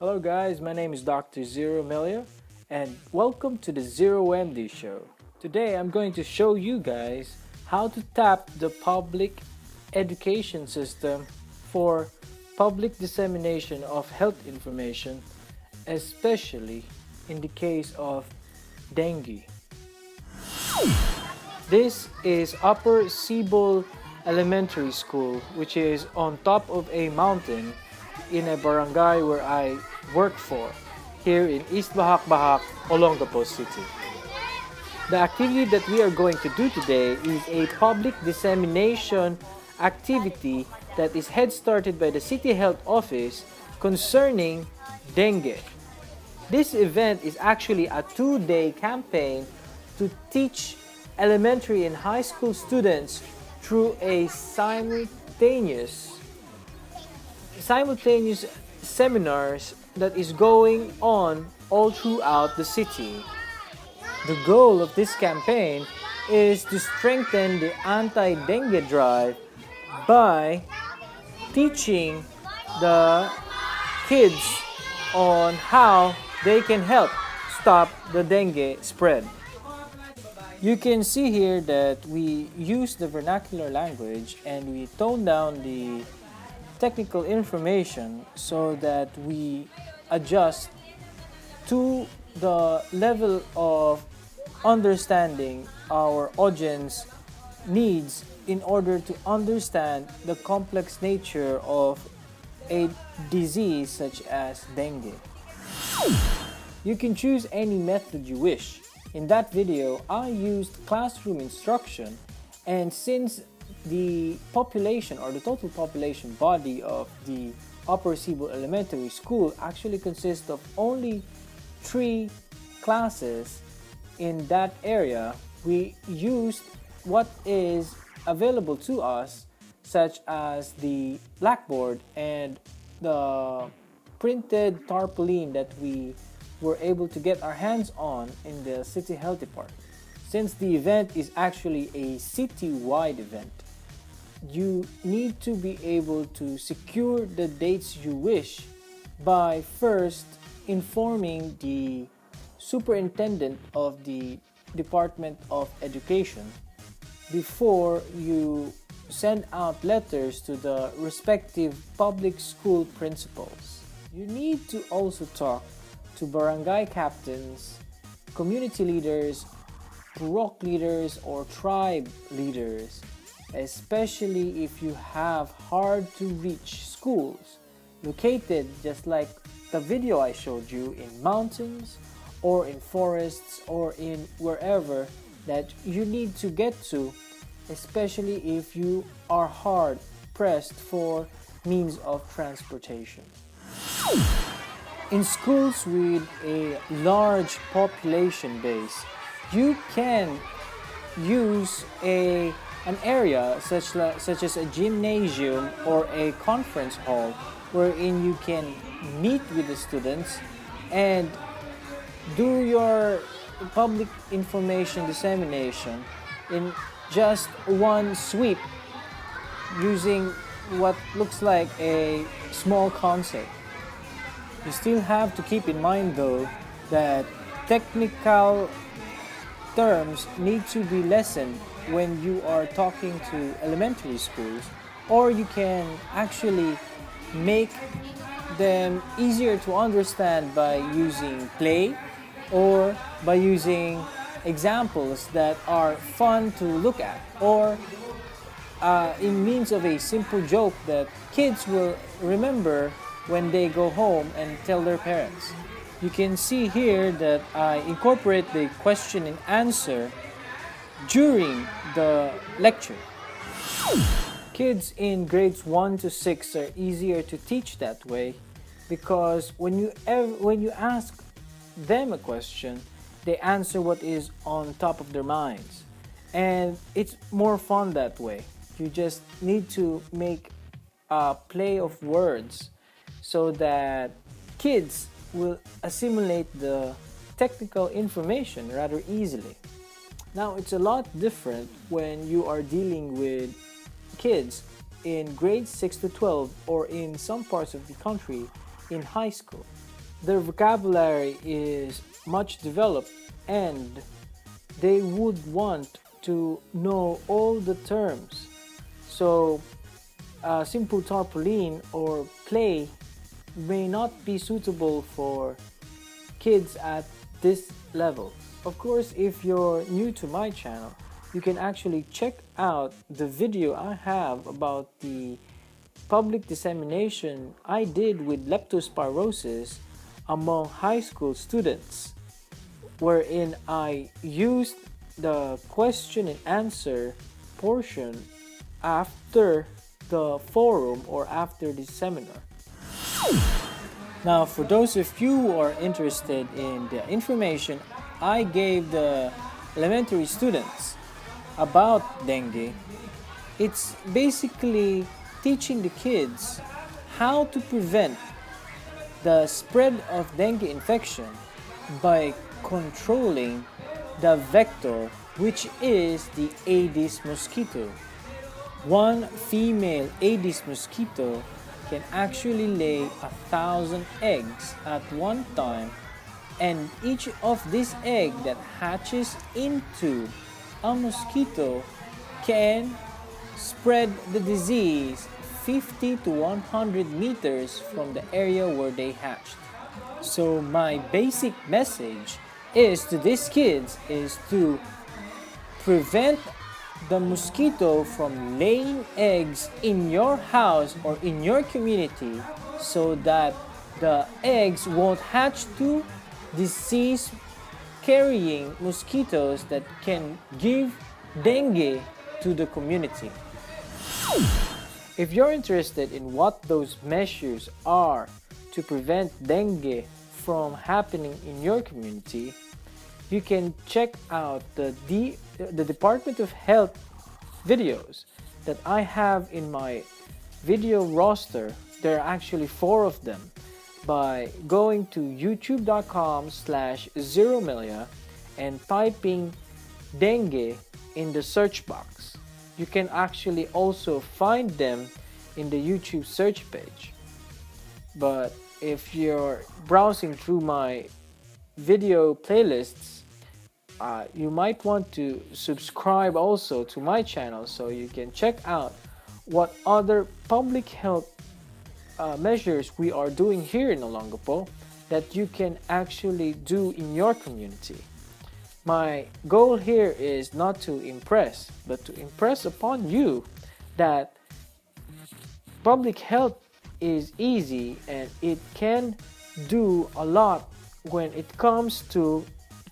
Hello guys, my name is Dr. Zero Melia and welcome to the Zero MD show. Today I'm going to show you guys how to tap the public education system for public dissemination of health information, especially in the case of dengue. This is Upper Cebu Elementary School, which is on top of a mountain in a barangay where I work for, here in East Bahak, Olongapo City. The activity that we are going to do today is a public dissemination activity that is head-started by the City Health Office concerning dengue. This event is actually a 2-day campaign to teach elementary and high school students through a simultaneous seminars that is going on all throughout the city. The goal of this campaign is to strengthen the anti-dengue drive by teaching the kids on how they can help stop the dengue spread. You can see here that we use the vernacular language and we tone down the technical information so that we adjust to the level of understanding our audience needs in order to understand the complex nature of a disease such as dengue. You can choose any method you wish. In that video, I used classroom instruction, and since the population or the total population body of the Upper Cebu Elementary School actually consists of only 3 classes in that area, we used what is available to us, such as the blackboard and the printed tarpaulin that we were able to get our hands on in the City Health Department. Since the event is actually a city-wide event, you need to be able to secure the dates you wish by first informing the superintendent of the Department of Education before you send out letters to the respective public school principals. You need to also talk to barangay captains, community leaders, purok leaders, or tribe leaders, especially if you have hard to reach schools located just like the video I showed you in mountains or in forests or in wherever that you need to get to, especially if you are hard pressed for means of transportation. In schools with a large population base, you can use an area such as a gymnasium or a conference hall wherein you can meet with the students and do your public information dissemination in just one sweep using what looks like a small concert. You still have to keep in mind though that technical terms need to be lessened when you are talking to elementary schools, or you can actually make them easier to understand by using play or by using examples that are fun to look at, or in means of a simple joke that kids will remember when they go home and tell their parents. You can see here that I incorporate the question and answer during the lecture. Kids in grades 1 to 6 are easier to teach that way because when you ask them a question, they answer what is on top of their minds. And it's more fun that way. You just need to make a play of words so that kids will assimilate the technical information rather easily. Now, it's a lot different when you are dealing with kids in grades 6 to 12 or in some parts of the country in high school. their vocabulary is much developed and they would want to know all the terms. So, a simple tarpaulin or play may not be suitable for kids at this level. Of course, if you're new to my channel, you can actually check out the video I have about the public dissemination I did with leptospirosis among high school students, wherein I used the question and answer portion after the forum or after the seminar. Now, for those of you who are interested in the information I gave the elementary students about dengue, it's basically teaching the kids how to prevent the spread of dengue infection by controlling the vector, which is the Aedes mosquito. One female Aedes mosquito can actually lay 1,000 eggs at one time, and each of these eggs that hatches into a mosquito can spread the disease 50 to 100 meters from the area where they hatched. So my basic message is to these kids is to prevent the mosquito from laying eggs in your house or in your community, so that the eggs won't hatch to disease carrying mosquitoes that can give dengue to the community. If you're interested in what those measures are to prevent dengue from happening in your community, you can check out the Department of Health videos that I have in my video roster. There are actually 4 of them. By going to youtube.com/zeromelia and typing dengue in the search box. You can actually also find them in the YouTube search page. But if you're browsing through my video playlists, you might want to subscribe also to my channel so you can check out what other public health measures we are doing here in Olongapo that you can actually do in your community. My goal here is not to impress, but to impress upon you that public health is easy and it can do a lot when it comes to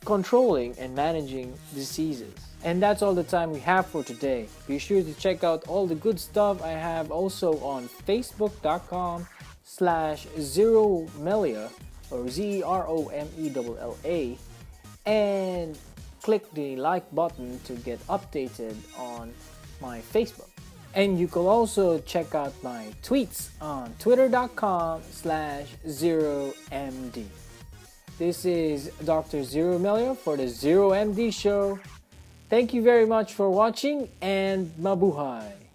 controlling and managing diseases. And that's all the time we have for today. Be sure to check out all the good stuff I have also on facebook.com/zeromelia or ZEROMELLA, and click the like button to get updated on my Facebook. And you can also check out my tweets on twitter.com/ZeroMD. This is Dr. Zero Melia for the Zero MD Show. Thank you very much for watching and mabuhay!